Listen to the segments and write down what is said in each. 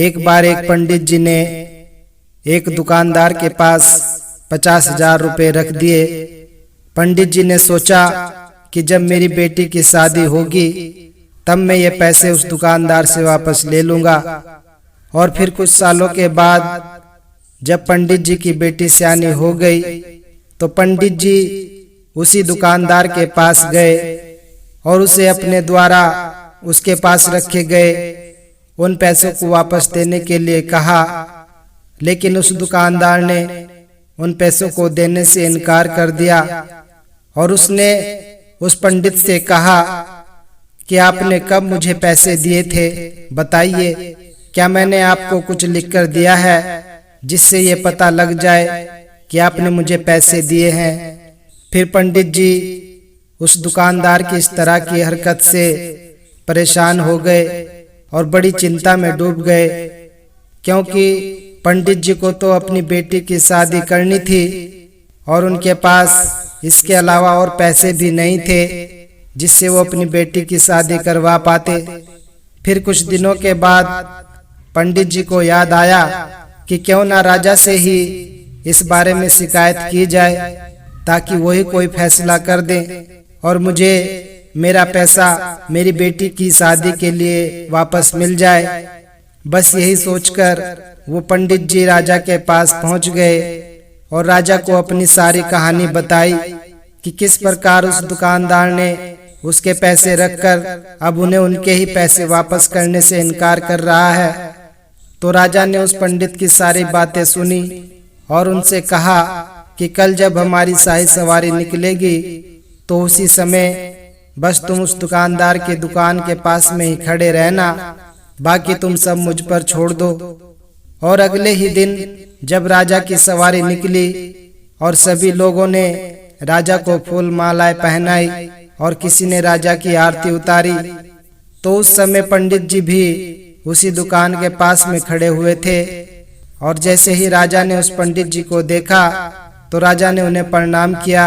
एक बार एक पंडित जी ने एक दुकानदार के पास 50,000 रुपए रख दिए। पंडित जी ने सोचा कि जब मेरी बेटी की शादी होगी तब मैं ये पैसे उस दुकानदार से वापस ले लूंगा। और फिर कुछ सालों के बाद जब पंडित जी की बेटी सयानी हो गई तो पंडित जी उसी दुकानदार के पास गए और उसे अपने द्वारा उसके पास रखे गए उन पैसों को वापस देने के लिए कहा, लेकिन उस दुकानदार ने उन पैसों को देने से इनकार कर दिया और उसने उस पंडित से कहा कि आपने कब मुझे पैसे दिए थे, बताइए, क्या मैंने आपको कुछ लिखकर दिया है जिससे ये पता लग जाए कि आपने मुझे पैसे दिए हैं। फिर पंडित जी उस दुकानदार की इस तरह की हरकत से परेशान हो गए और बड़ी चिंता में डूब गए, क्योंकि पंडित जी को तो अपनी बेटी की शादी करनी थी और उनके पास इसके अलावा और पैसे भी नहीं थे जिससे वो अपनी बेटी की शादी करवा पाते। फिर कुछ दिनों के बाद पंडित जी को याद आया कि क्यों ना राजा से ही इस बारे में शिकायत की जाए ताकि वही कोई फैसला कर दे और मुझे मेरा पैसा मेरी बेटी की शादी के लिए वापस मिल जाए। बस यही सोचकर वो पंडित जी राजा के पास पहुंच गए और राजा को अपनी सारी कहानी बताई कि किस प्रकार उस दुकानदार ने उसके पैसे रखकर अब उन्हें उनके ही पैसे वापस करने से इनकार कर रहा है। तो राजा ने उस पंडित की सारी बातें सुनी और उनसे कहा कि कल जब हमारी शाही सवारी निकलेगी तो उसी समय बस तुम उस दुकानदार की दुकान के पास में ही खड़े रहना, बाकी तुम सब मुझ पर छोड़ दो। और अगले ही दिन जब राजा की सवारी निकली और सभी लोगों ने राजा को फूल मालाएं पहनाई और किसी ने राजा की आरती उतारी, तो उस समय पंडित जी भी उसी दुकान के पास में खड़े हुए थे। और जैसे ही राजा ने उस पंडित जी को देखा तो राजा ने उन्हें प्रणाम किया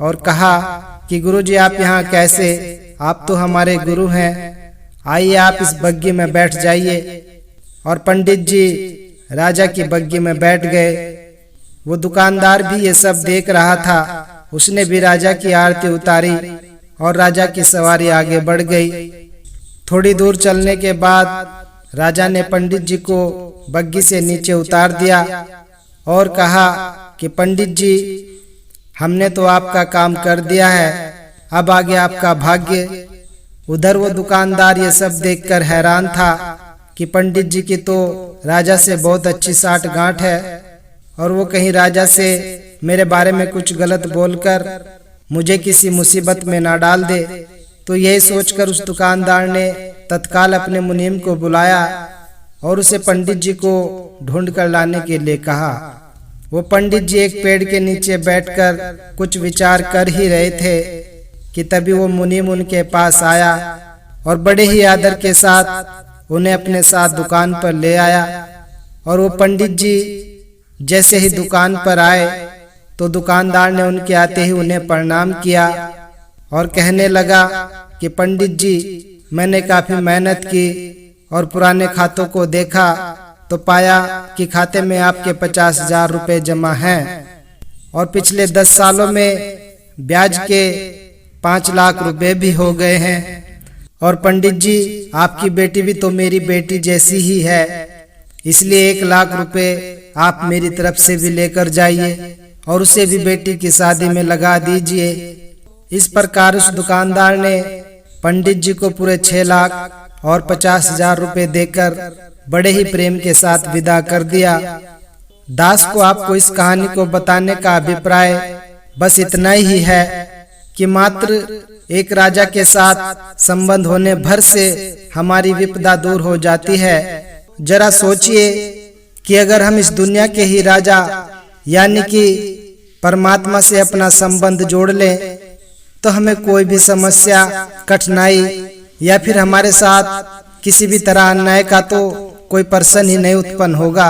और कहा कि गुरुजी, आप यहाँ कैसे? आप तो हमारे गुरु हैं, आइए आप इस बग्गी में बैठ जाइए। और पंडित जी राजा की बग्गी में बैठ गए। वो दुकानदार भी ये सब देख रहा था, उसने भी राजा की आरती उतारी और राजा की सवारी आगे बढ़ गई। थोड़ी दूर चलने के बाद राजा ने पंडित जी को बग्गी से नीचे उतार दिया और कहा कि पंडित जी, हमने तो आपका काम कर दिया है, अब आगे आपका भाग्य। उधर वो दुकानदार ये सब देखकर हैरान था कि पंडित जी की तो राजा से बहुत अच्छी साठ-गांठ है और वो कहीं राजा से मेरे बारे में कुछ गलत बोलकर मुझे किसी मुसीबत में ना डाल दे। तो यही सोचकर उस दुकानदार ने तत्काल अपने मुनीम को बुलाया और उसे पंडित जी को ढूंढ कर लाने के लिए कहा। वो पंडित जी एक पेड़ के नीचे बैठकर कुछ विचार कर ही रहे थे कि तभी वो मुनीम उनके पास आया और बड़े ही आदर के साथ उन्हें अपने साथ दुकान पर ले आया। और वो पंडित जी जैसे ही दुकान पर आए तो दुकानदार ने उनके आते ही उन्हें प्रणाम किया और कहने लगा कि पंडित जी, मैंने काफी मेहनत की और पुराने खातों को देखा तो पाया कि खाते में आपके 50,000 रुपए जमा हैं और पिछले 10 सालों में ब्याज के 5 लाख रुपए भी हो गए हैं। और पंडित जी, आपकी बेटी भी तो मेरी बेटी जैसी ही है, इसलिए 1 लाख रुपए आप मेरी तरफ से भी लेकर जाइए और उसे भी बेटी की शादी में लगा दीजिए। इस प्रकार उस दुकानदार ने पंडित जी को पूरे 6 लाख और 50,000 रुपए देकर बड़े ही प्रेम के साथ विदा कर दिया। दास को आपको इस कहानी को बताने का अभिप्राय बस इतना ही है कि मात्र एक राजा के साथ संबंध होने भर से हमारी विपदा दूर हो जाती है। जरा सोचिए कि अगर हम इस दुनिया के ही राजा यानी कि परमात्मा से अपना संबंध जोड़ लें तो हमें कोई भी समस्या, कठिनाई या फिर हमारे साथ किसी भी तरह अन्याय का तो कोई प्रश्न ही नहीं उत्पन्न होगा।